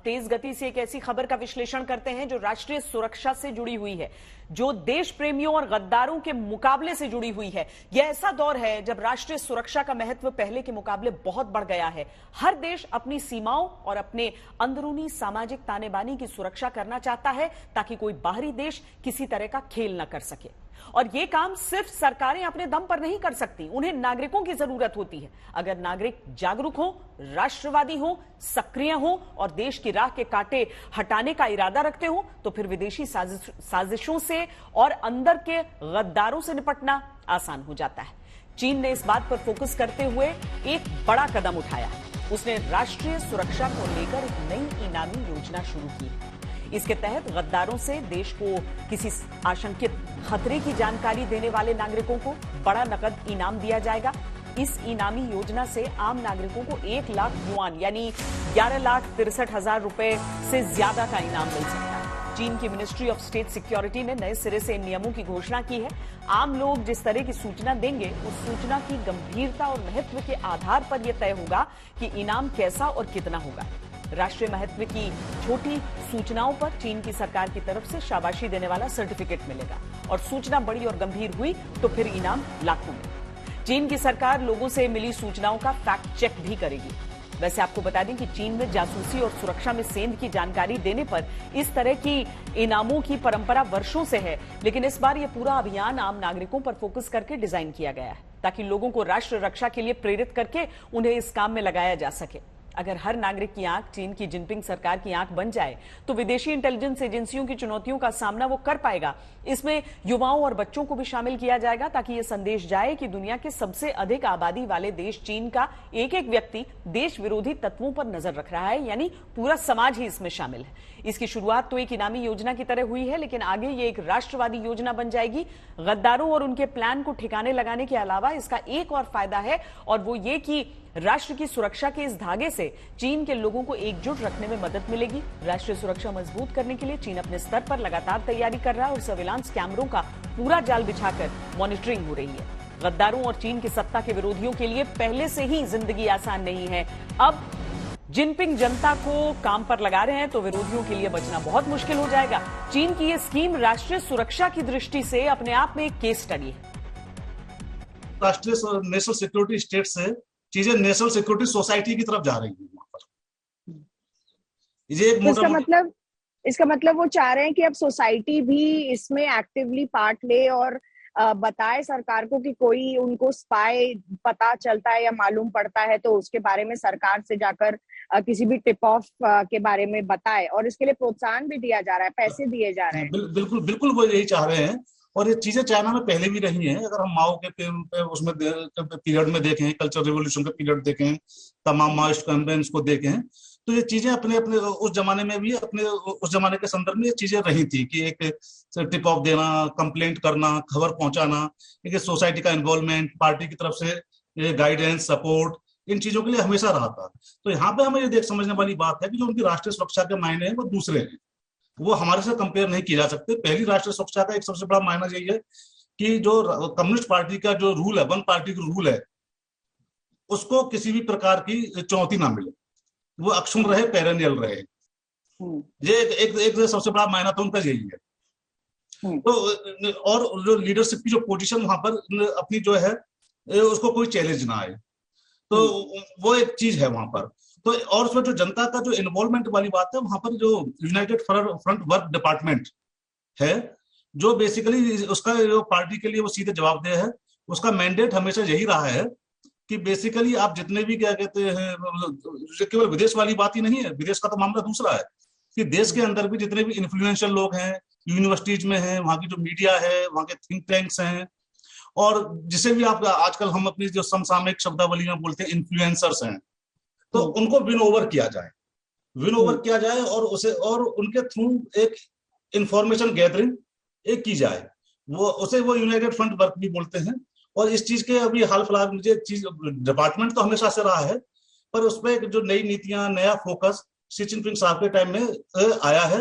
अब तेज गति से एक ऐसी खबर का विश्लेषण करते हैं जो राष्ट्रीय सुरक्षा से जुड़ी हुई है, जो देश प्रेमियों और गद्दारों के मुकाबले से जुड़ी हुई है। यह ऐसा दौर है जब राष्ट्रीय सुरक्षा का महत्व पहले के मुकाबले बहुत बढ़ गया है। हर देश अपनी सीमाओं और अपने अंदरूनी सामाजिक ताने-बाने की सुरक्षा करना चाहता है ताकि कोई बाहरी देश किसी तरह का खेल न कर सके। और यह काम सिर्फ सरकारें अपने दम पर नहीं कर सकती, उन्हें नागरिकों की जरूरत होती है। अगर नागरिक जागरूक हो, राष्ट्रवादी हो, सक्रिय हो और देश की राह के कांटे हटाने का इरादा रखते हो तो फिर विदेशी साजिशों से और अंदर के गद्दारों से निपटना आसान हो जाता है। चीन ने इस बात पर फोकस करते हुए एक बड़ा कदम उठाया। उसने राष्ट्रीय सुरक्षा को लेकर एक नई इनामी योजना शुरू की। इसके तहत गद्दारों से देश को किसी आशंकित खतरे की जानकारी देने वाले नागरिकों को बड़ा नकद इनाम दिया जाएगा। इस इनामी योजना से आम नागरिकों को 1 लाख युआन यानी 11,63,000 रुपए से ज्यादा का इनाम मिल सकता है। चीन की मिनिस्ट्री ऑफ स्टेट सिक्योरिटी ने नए सिरे से इन नियमों की घोषणा की है। आम लोग जिस तरह की सूचना देंगे, उस सूचना की गंभीरता और महत्व के आधार पर यह तय होगा कि इनाम कैसा और कितना होगा। राष्ट्रीय महत्व की छोटी सूचनाओं पर चीन की सरकार की तरफ से शाबाशी देने वाला सर्टिफिकेट मिलेगा और सूचना बड़ी और गंभीर हुई तो फिर इनाम लाखों में। चीन की सरकार लोगों से मिली सूचनाओं का फैक्ट चेक भी करेगी। वैसे आपको बता दें कि चीन में जासूसी और सुरक्षा में सेंध की जानकारी देने पर इस तरह की इनामों की परंपरा वर्षों से है, लेकिन इस बार यह पूरा अभियान आम नागरिकों पर फोकस करके डिजाइन किया गया है ताकि लोगों को राष्ट्र रक्षा के लिए प्रेरित करके उन्हें इस काम में लगाया जा सके। अगर हर नागरिक की आंख चीन की जिनपिंग सरकार की आंख बन जाए तो विदेशी इंटेलिजेंस एजेंसियों की चुनौतियों का सामना वो कर पाएगा। इसमें युवाओं और बच्चों को भी शामिल किया जाएगा ताकि ये संदेश जाए कि दुनिया के सबसे अधिक आबादी वाले देश चीन का एक एक व्यक्ति देश विरोधी तत्वों पर नजर रख रहा है, यानी पूरा समाज ही इसमें शामिल है। इसकी शुरुआत तो एक इनामी योजना की तरह हुई है, लेकिन आगे ये एक राष्ट्रवादी योजना बन जाएगी। गद्दारों और उनके प्लान को ठिकाने लगाने के अलावा इसका एक और फायदा है और वो ये कि राष्ट्र की सुरक्षा के इस धागे से चीन के लोगों को एकजुट रखने में मदद मिलेगी। राष्ट्रीय सुरक्षा मजबूत करने के लिए चीन अपने स्तर पर लगातार तैयारी कर रहा है और सर्विलांस कैमरों का पूरा जाल बिछाकर मॉनिटरिंग हो रही है। गद्दारों और चीन की सत्ता के विरोधियों के लिए पहले से ही जिंदगी आसान नहीं है। अब जिनपिंग जनता को काम पर लगा रहे हैं तो विरोधियों के लिए बचना बहुत मुश्किल हो जाएगा। चीन की यह स्कीम राष्ट्रीय सुरक्षा की दृष्टि से अपने आप में एक केस स्टडी है। राष्ट्रीय नेशनल सिक्योरिटी स्टेट से चीजें नेशनल सिक्योरिटी सोसाइटी की तरफ जा रही है। वहां पर ये एक इसका मतलब वो चाह रहे हैं कि अब सोसाइटी भी इसमें एक्टिवली पार्ट ले और बताए सरकार को कि कोई उनको स्पाई पता चलता है या मालूम पड़ता है तो उसके बारे में सरकार से जाकर किसी भी टिप ऑफ के बारे में बताए, और इसके लिए प्रोत्साहन भी दिया जा रहा है, पैसे दिए जा रहे हैं। बिल्कुल बिल्कुल वो यही चाह रहे हैं और ये चीजें चाइना में पहले भी रही हैं। अगर हम माओ के उसमें पीरियड में देखें, कल्चरल रिवॉल्यूशन के पीरियड देखें, तमाम माओइस्ट कैंपेन्स को देखें तो ये चीजें अपने अपने उस जमाने में भी अपने उस जमाने के संदर्भ में ये चीजें रही थी कि एक टिप ऑफ देना, कंप्लेंट करना, खबर पहुंचाना, एक सोसाइटी का इन्वॉल्वमेंट, पार्टी की तरफ से गाइडेंस, सपोर्ट, इन चीजों के लिए हमेशा रहा था। तो यहाँ पे हमें ये देख समझने वाली बात है कि जो उनकी राष्ट्रीय सुरक्षा के मायने हैं वो दूसरे हैं, वो हमारे से कंपेयर नहीं किए जा सकते। पहली राष्ट्रीय सुरक्षा का एक सबसे बड़ा मायना यही है कि जो कम्युनिस्ट पार्टी का जो रूल है, वन पार्टी का रूल है, उसको किसी भी प्रकार की चुनौती ना मिले, वो अक्षुण्ण रहे, पेरेनियल रहे। ये एक सबसे बड़ा मायना तो उनका यही है। तो और जो लीडरशिप की जो पोजीशन वहां पर अपनी जो है उसको कोई चैलेंज ना आए, तो वो एक चीज है वहां पर। तो और उसमें जो जनता का जो इन्वॉल्वमेंट वाली बात है, वहां पर जो यूनाइटेड फ्रंट वर्क डिपार्टमेंट है, जो बेसिकली उसका जो पार्टी के लिए वो सीधे जवाबदेह है, उसका मैंडेट हमेशा यही रहा है कि बेसिकली आप जितने भी क्या कहते हैं, केवल विदेश वाली बात ही नहीं है, विदेश का तो मामला दूसरा है कि देश के अंदर भी जितने भी इन्फ्लुएंशियल लोग हैं, यूनिवर्सिटीज में हैं, वहां की जो मीडिया है, वहां के थिंक टैंक्स हैं, और जिसे भी आप आजकल हम अपनी जो समसामयिक शब्दावली में बोलते हैं इन्फ्लुएंसर्स हैं, तो उनको विन ओवर किया जाए और उसे और उनके थ्रू एक इंफॉर्मेशन गैदरिंग एक की जाए, वो यूनाइटेड फ्रंट वर्क भी बोलते हैं। और इस चीज के अभी हाल फिलहाल मुझे चीज डिपार्टमेंट तो हमेशा से रहा है, पर उसमें जो नई नीतियां, नया फोकस शी जिनपिंग साहब के टाइम में आया है